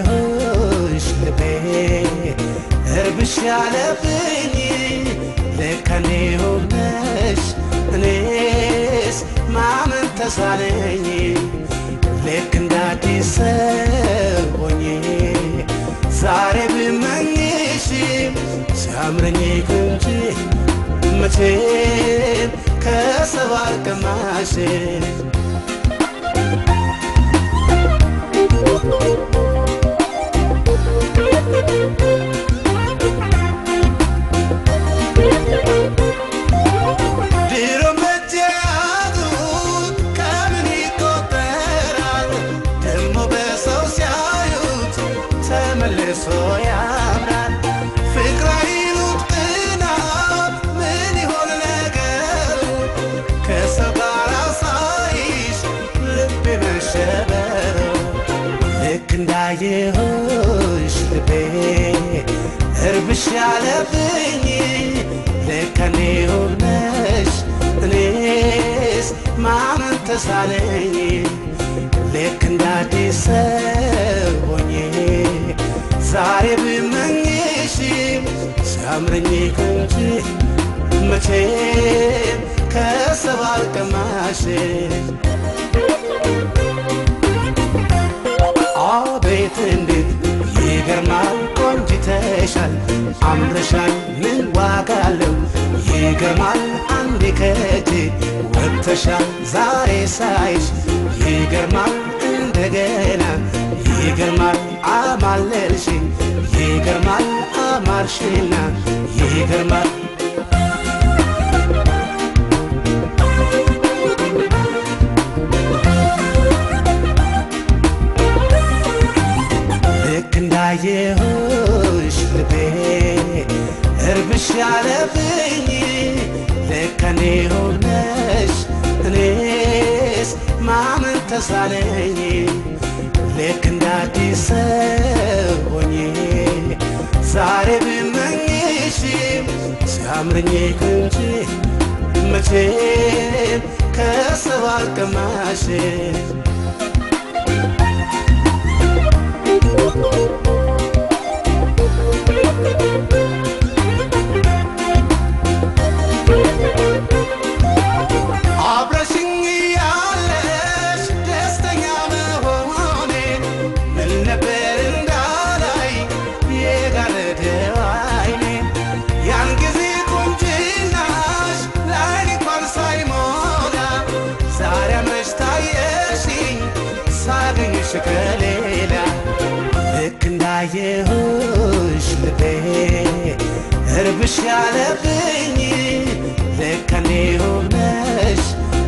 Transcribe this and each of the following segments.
እንዳየሁሽ ልቤ እርብሽ ያለብኝ ለከኔ ሆነሽ እኔስ ማመን ተሳነኝ ልክ እንዳዲስ ሰው ሆኜ ዛሬ ብመኝሽ ሲያምረኝ እንጂ መቼም ከሰው አልቀማሽም መልሶ ያምራል ፍቅር አይሉት ቅናት ምን ይሆን ነገሩ ከሰው ጋር ሳይሽ ልቤ መሸበሩ ልክ እንዳየሁሽ ልቤ እርብሽ ያለብኝ ለከኔ ሆነሽ እኔስ ማመን ተሳነኝ ልክ እንዳዲስ ሰው ሆኜ ዛሬ ብመኝሽ ሲያምረኝ እንጂ መቼም ከሰው አልቀማሽም አቤት እንዴት ይገርማል ቆንጅተሻል አምረሻል ምን ዋጋ አለው ይገርማል አንዴ ከእጄ ወጥተሻል ዛሬ ሳይሽ ይገርማል እንደገና ይገርማል አማለልሽኝ ይገርማል አማርሽና ይገርማል ልክ እንዳየሁሽ ልቤ እርብሽ ያለብኝ ለከኔ ሆነሽ እኔስ ማመን ተሳነኝ ልክ እንዳዲስ ሰው ሆኜ ዛሬ ብመኝሽ ሲያምረኝ እንጂ መቼም ከሰው አልቀማሽም ከሌላ ልክ እንዳየሁሽ ልቤ እርብሽ ያለብኝ ለከኔ ሆነሽ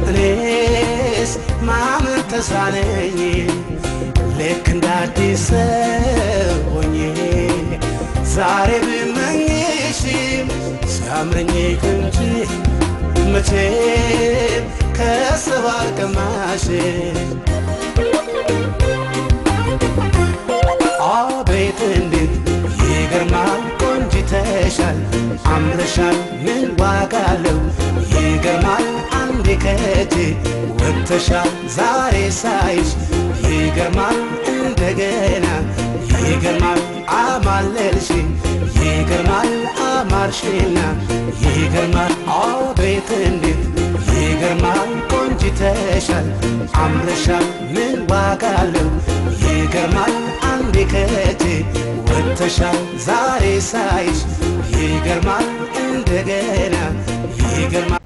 እኔስ ማመን ተሳነኝ ልክ እንዳዲስ ሰው ሆኜ ዛሬ ብመኝሽ ሲያምረኝ እንጂ መቼም ከሰው አልቀማሽም አቤት እንዴት ይገርማል ቆንጅተሻል አምረሻል ምን ዋጋ አለው ይገርማል አንዴ ከእጄ ወጥተሻል ዛሬ ሳይሽ ይገርማል እንደገና ይገርማል አማለልሽኝ ይገርማል አማርሽና ይገርማል አቤት እንዴት ይገርማል ቆንጅተሻል አምረሻል ምን ዋጋ አለው ይገርማል አንዴ ከእጄ ወጥተሻል ዛሬ ሳይሽ ይገርማል እንደገና ይገርማል